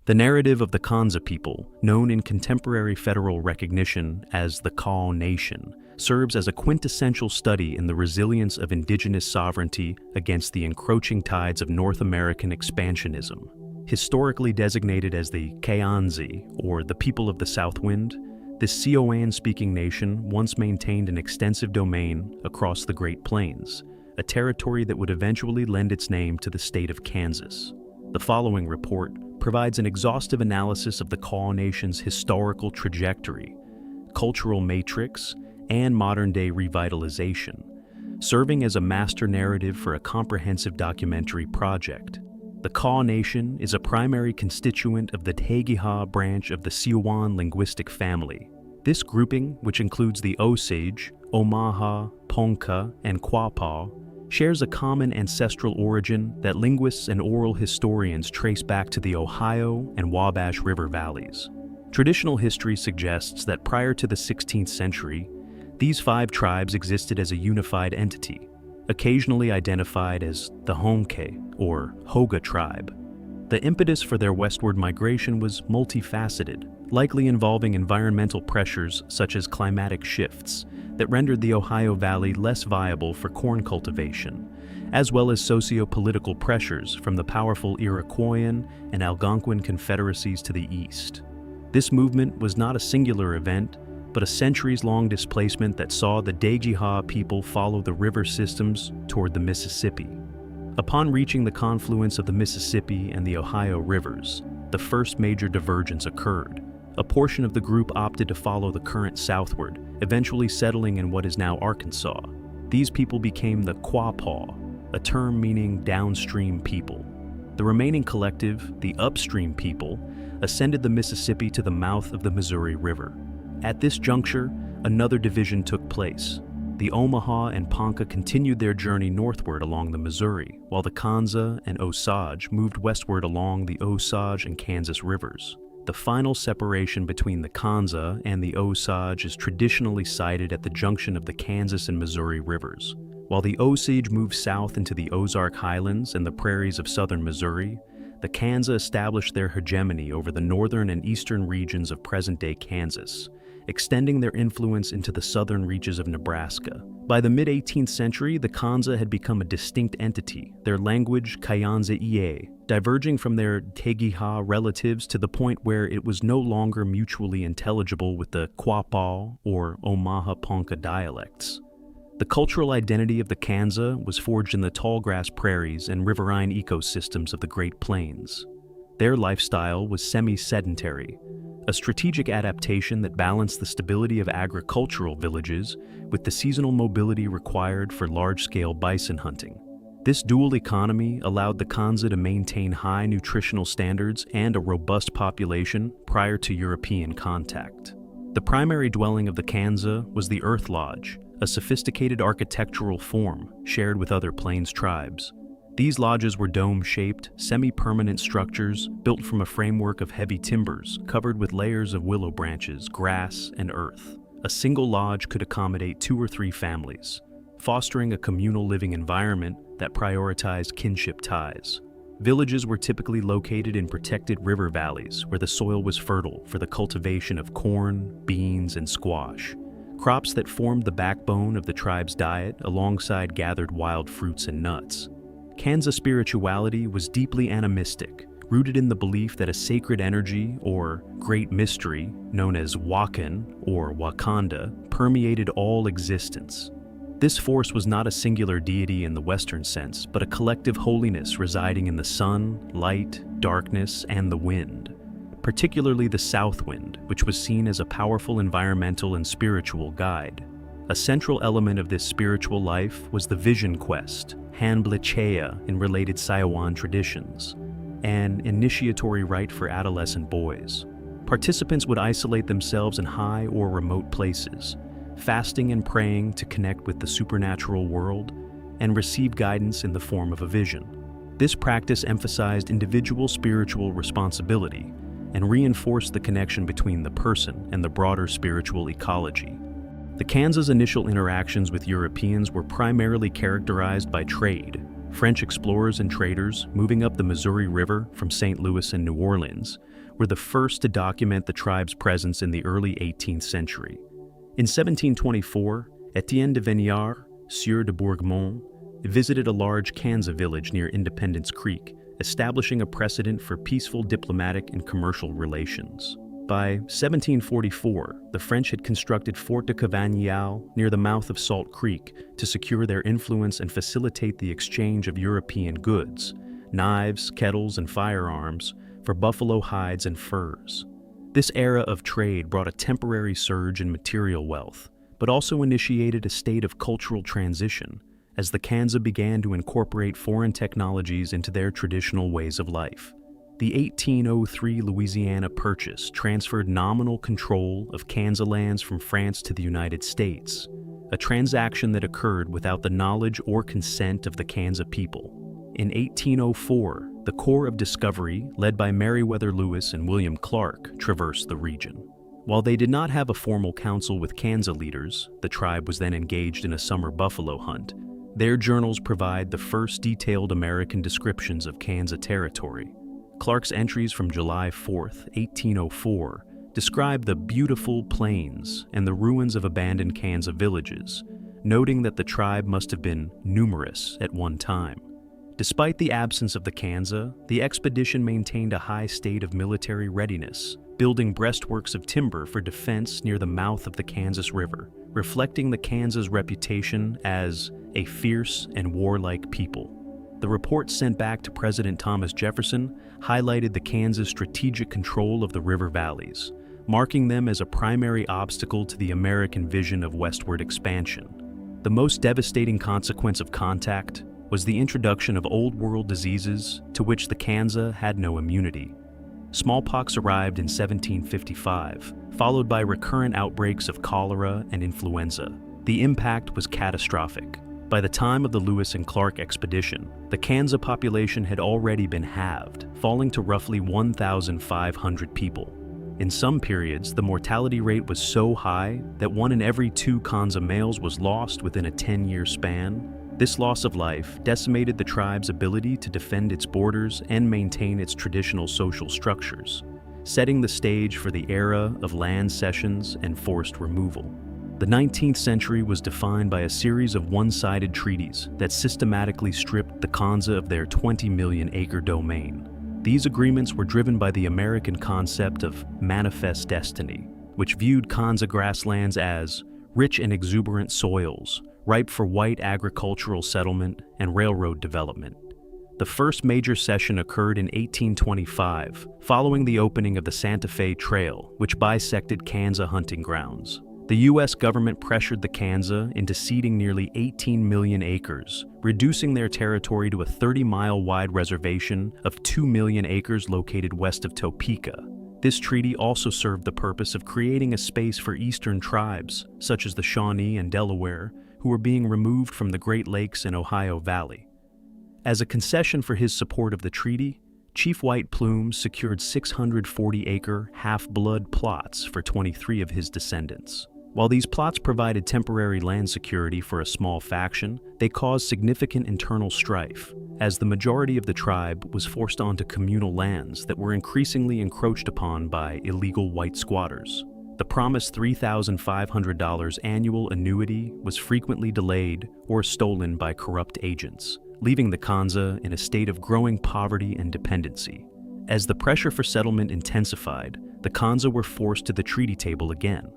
The narrative of the Kanza people, known in contemporary federal recognition as the Kaw Nation, serves as a quintessential study in the resilience of indigenous sovereignty against the encroaching tides of North American expansionism. Historically designated as the Kaáⁿze, or the people of the South Wind, this Siouan-speaking nation once maintained an extensive domain across the Great Plains, a territory that would eventually lend its name to the state of Kansas. The following report provides an exhaustive analysis of the Kaw Nation's historical trajectory, cultural matrix, and modern-day revitalization, serving as a master narrative for a comprehensive documentary project. The Kaw Nation is a primary constituent of the Dhegiha branch of the Siouan linguistic family. This grouping, which includes the Osage, Omaha, Ponca, and Quapaw, shares a common ancestral origin that linguists and oral historians trace back to the Ohio and Wabash River valleys. Traditional history suggests that prior to the 16th century, these 5 tribes existed as a unified entity, occasionally identified as the Honke, or Hoga tribe. The impetus for their westward migration was multifaceted, likely involving environmental pressures such as climatic shifts that rendered the Ohio Valley less viable for corn cultivation, as well as socio-political pressures from the powerful Iroquoian and Algonquin confederacies to the east. This movement was not a singular event, but a centuries-long displacement that saw the Dhegiha people follow the river systems toward the Mississippi. Upon reaching the confluence of the Mississippi and the Ohio rivers, the first major divergence occurred. A portion of the group opted to follow the current southward, eventually settling in what is now Arkansas. These people became the Quapaw, a term meaning downstream people. The remaining collective, the upstream people, ascended the Mississippi to the mouth of the Missouri River. At this juncture, another division took place. The Omaha and Ponca continued their journey northward along the Missouri, while the Kanza and Osage moved westward along the Osage and Kansas rivers. The final separation between the Kanza and the Osage is traditionally sited at the junction of the Kansas and Missouri rivers. While the Osage moved south into the Ozark Highlands and the prairies of southern Missouri, the Kanza established their hegemony over the northern and eastern regions of present-day Kansas, extending their influence into the southern reaches of Nebraska. By the mid-18th century, the Kanza had become a distinct entity, their language Kaáⁿze, diverging from their Dhegiha relatives to the point where it was no longer mutually intelligible with the Quapaw or Omaha Ponca dialects. The cultural identity of the Kanza was forged in the tallgrass prairies and riverine ecosystems of the Great Plains. Their lifestyle was semi-sedentary, a strategic adaptation that balanced the stability of agricultural villages with the seasonal mobility required for large-scale bison hunting. This dual economy allowed the Kanza to maintain high nutritional standards and a robust population prior to European contact. The primary dwelling of the Kanza was the Earth Lodge, a sophisticated architectural form shared with other Plains tribes. These lodges were dome-shaped, semi-permanent structures built from a framework of heavy timbers covered with layers of willow branches, grass, and earth. A single lodge could accommodate 2 or 3 families, fostering a communal living environment that prioritized kinship ties. Villages were typically located in protected river valleys where the soil was fertile for the cultivation of corn, beans, and squash, crops that formed the backbone of the tribe's diet alongside gathered wild fruits and nuts. Kanza spirituality was deeply animistic, rooted in the belief that a sacred energy, or great mystery, known as Wakan or Wakanda, permeated all existence. This force was not a singular deity in the Western sense, but a collective holiness residing in the sun, light, darkness, and the wind, particularly the south wind, which was seen as a powerful environmental and spiritual guide. A central element of this spiritual life was the vision quest, Hanblechea in related Siouan traditions, an initiatory rite for adolescent boys. Participants would isolate themselves in high or remote places, fasting and praying to connect with the supernatural world and receive guidance in the form of a vision. This practice emphasized individual spiritual responsibility and reinforced the connection between the person and the broader spiritual ecology. The Kanza's initial interactions with Europeans were primarily characterized by trade, French explorers and traders moving up the Missouri River from St. Louis and New Orleans were the first to document the tribe's presence in the early 18th century. In 1724, Etienne de Vignard, Sieur de Bourgmont, visited a large Kanza village near Independence Creek, establishing a precedent for peaceful diplomatic and commercial relations. By 1744, the French had constructed Fort de Cavagnal near the mouth of Salt Creek to secure their influence and facilitate the exchange of European goods, knives, kettles, and firearms, for buffalo hides and furs. This era of trade brought a temporary surge in material wealth, but also initiated a state of cultural transition as the Kanza began to incorporate foreign technologies into their traditional ways of life. The 1803 Louisiana Purchase transferred nominal control of Kanza lands from France to the United States, a transaction that occurred without the knowledge or consent of the Kanza people. In 1804, the Corps of Discovery, led by Meriwether Lewis and William Clark, traversed the region. While they did not have a formal council with Kanza leaders, the tribe was then engaged in a summer buffalo hunt. Their journals provide the first detailed American descriptions of Kanza territory. Clark's entries from July 4, 1804, describe the beautiful plains and the ruins of abandoned Kanza villages, noting that the tribe must have been numerous at one time. Despite the absence of the Kanza, the expedition maintained a high state of military readiness, building breastworks of timber for defense near the mouth of the Kansas River, reflecting the Kanza's reputation as a fierce and warlike people. The report sent back to President Thomas Jefferson highlighted the Kanza's strategic control of the river valleys, marking them as a primary obstacle to the American vision of westward expansion. The most devastating consequence of contact was the introduction of Old World diseases to which the Kanza had no immunity. Smallpox arrived in 1755, followed by recurrent outbreaks of cholera and influenza. The impact was catastrophic. By the time of the Lewis and Clark expedition, the Kanza population had already been halved, falling to roughly 1,500 people. In some periods, the mortality rate was so high that 1 in every 2 Konza males was lost within a 10-year span. This loss of life decimated the tribe's ability to defend its borders and maintain its traditional social structures, setting the stage for the era of land cessions and forced removal. The 19th century was defined by a series of one-sided treaties that systematically stripped the Konza of their 20 million acre domain. These agreements were driven by the American concept of manifest destiny, which viewed Konza grasslands as rich and exuberant soils, ripe for white agricultural settlement and railroad development. The first major cession occurred in 1825, following the opening of the Santa Fe Trail, which bisected Kanza hunting grounds. The U.S. government pressured the Kanza into ceding nearly 18 million acres, reducing their territory to a 30-mile-wide reservation of 2 million acres located west of Topeka. This treaty also served the purpose of creating a space for eastern tribes, such as the Shawnee and Delaware, who were being removed from the Great Lakes and Ohio Valley. As a concession for his support of the treaty, Chief White Plume secured 640-acre half-blood plots for 23 of his descendants. While these plots provided temporary land security for a small faction, they caused significant internal strife, as the majority of the tribe was forced onto communal lands that were increasingly encroached upon by illegal white squatters. The promised $3,500 annual annuity was frequently delayed or stolen by corrupt agents, leaving the Konza in a state of growing poverty and dependency. As the pressure for settlement intensified, the Konza were forced to the treaty table again.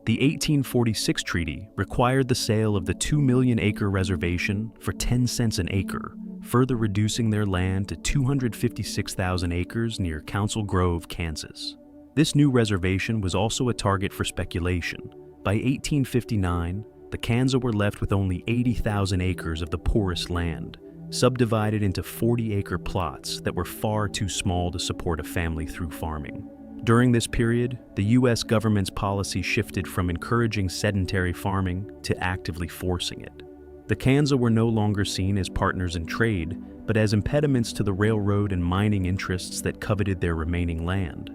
The 1846 treaty required the sale of the 2 million acre reservation for 10 cents an acre, further reducing their land to 256,000 acres near Council Grove, Kansas. This new reservation was also a target for speculation. By 1859, the Kanza were left with only 80,000 acres of the poorest land, subdivided into 40-acre plots that were far too small to support a family through farming. During this period, the U.S. government's policy shifted from encouraging sedentary farming to actively forcing it. The Kanza were no longer seen as partners in trade, but as impediments to the railroad and mining interests that coveted their remaining land.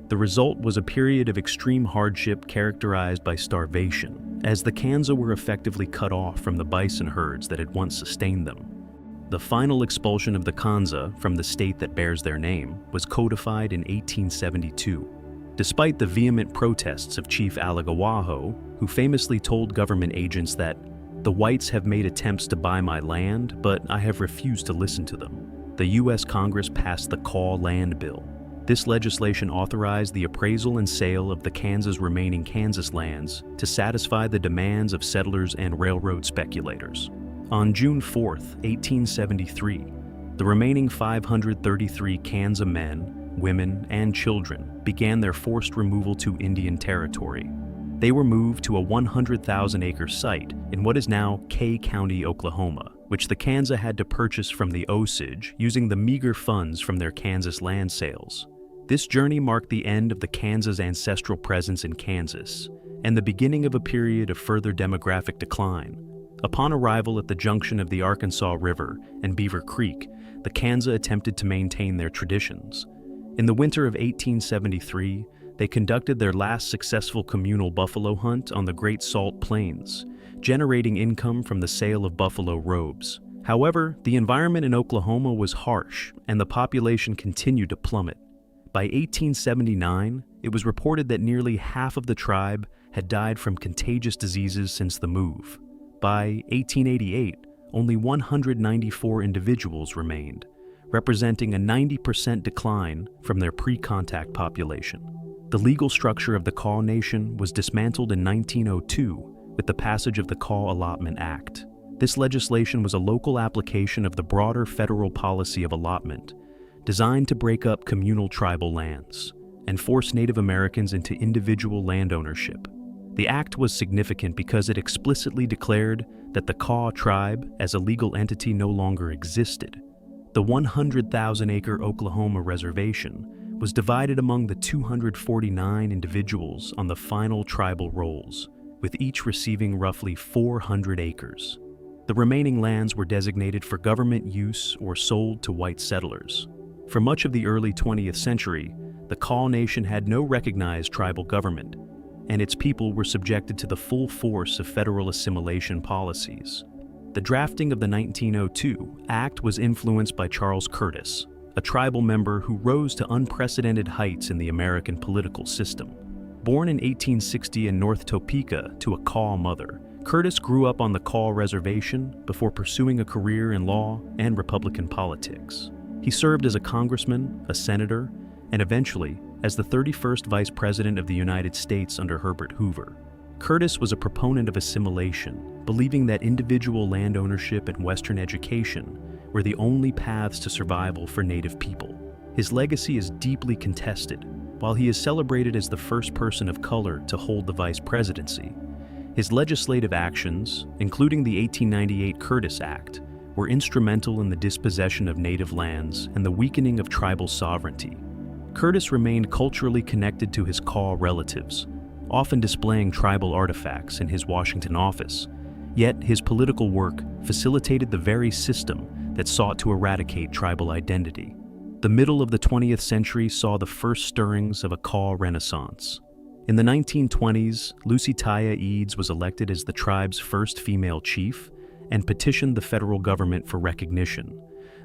The result was a period of extreme hardship characterized by starvation, as the Kanza were effectively cut off from the bison herds that had once sustained them. The final expulsion of the Kanza from the state that bears their name was codified in 1872. Despite the vehement protests of Chief Alagawaho, who famously told government agents that the whites have made attempts to buy my land, but I have refused to listen to them, the U.S. Congress passed the Kaw Land Bill. This legislation authorized the appraisal and sale of the Kansas remaining Kansas lands to satisfy the demands of settlers and railroad speculators. On June 4, 1873, the remaining 533 Kanza men, women, and children began their forced removal to Indian Territory. They were moved to a 100,000-acre site in what is now Kay County, Oklahoma, which the Kanza had to purchase from the Osage using the meager funds from their Kansas land sales. This journey marked the end of the Kanza's ancestral presence in Kansas and the beginning of a period of further demographic decline. Upon arrival at the junction of the Arkansas River and Beaver Creek, the Kanza attempted to maintain their traditions. In the winter of 1873, they conducted their last successful communal buffalo hunt on the Great Salt Plains, generating income from the sale of buffalo robes. However, the environment in Oklahoma was harsh, and the population continued to plummet. By 1879, it was reported that nearly half of the tribe had died from contagious diseases since the move. By 1888, only 194 individuals remained, representing a 90% decline from their pre-contact population. The legal structure of the Kaw Nation was dismantled in 1902 with the passage of the Kaw Allotment Act. This legislation was a local application of the broader federal policy of allotment, designed to break up communal tribal lands and force Native Americans into individual land ownership. The act was significant because it explicitly declared that the Kaw tribe as a legal entity no longer existed. The 100,000-acre Oklahoma reservation was divided among the 249 individuals on the final tribal rolls, with each receiving roughly 400 acres. The remaining lands were designated for government use or sold to white settlers. For much of the early 20th century, the Kaw Nation had no recognized tribal government, and its people were subjected to the full force of federal assimilation policies. The drafting of the 1902 Act was influenced by Charles Curtis, a tribal member who rose to unprecedented heights in the American political system. Born in 1860 in North Topeka to a Kaw mother, Curtis grew up on the Kaw reservation before pursuing a career in law and Republican politics. He served as a congressman, a senator, and eventually as the 31st Vice President of the United States under Herbert Hoover. Curtis was a proponent of assimilation, believing that individual land ownership and Western education were the only paths to survival for Native people. His legacy is deeply contested. While he is celebrated as the first person of color to hold the vice presidency, his legislative actions, including the 1898 Curtis Act, were instrumental in the dispossession of native lands and the weakening of tribal sovereignty. Curtis remained culturally connected to his Kaw relatives, often displaying tribal artifacts in his Washington office, yet his political work facilitated the very system that sought to eradicate tribal identity. The middle of the 20th century saw the first stirrings of a Kaw renaissance. In the 1920s, Lucy Taya Eads was elected as the tribe's first female chief and petitioned the federal government for recognition,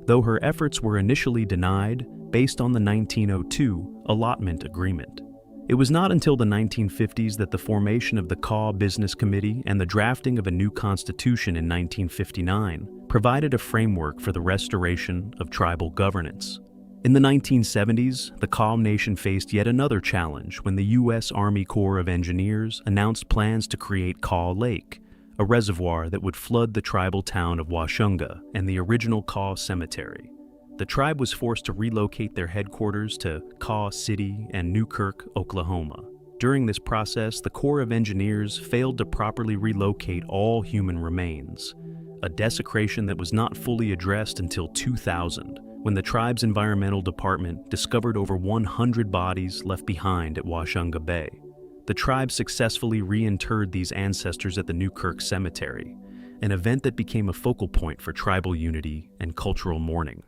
though her efforts were initially denied based on the 1902 allotment agreement. It was not until the 1950s that the formation of the Kaw Business Committee and the drafting of a new constitution in 1959 provided a framework for the restoration of tribal governance. In the 1970s, the Kaw Nation faced yet another challenge when the U.S. Army Corps of Engineers announced plans to create Kaw Lake, a reservoir that would flood the tribal town of Washunga and the original Kaw Cemetery. The tribe was forced to relocate their headquarters to Kaw City and Newkirk, Oklahoma. During this process, the Corps of Engineers failed to properly relocate all human remains, a desecration that was not fully addressed until 2000, when the tribe's environmental department discovered over 100 bodies left behind at Washunga Bay. The tribe successfully reinterred these ancestors at the Newkirk Cemetery, an event that became a focal point for tribal unity and cultural mourning.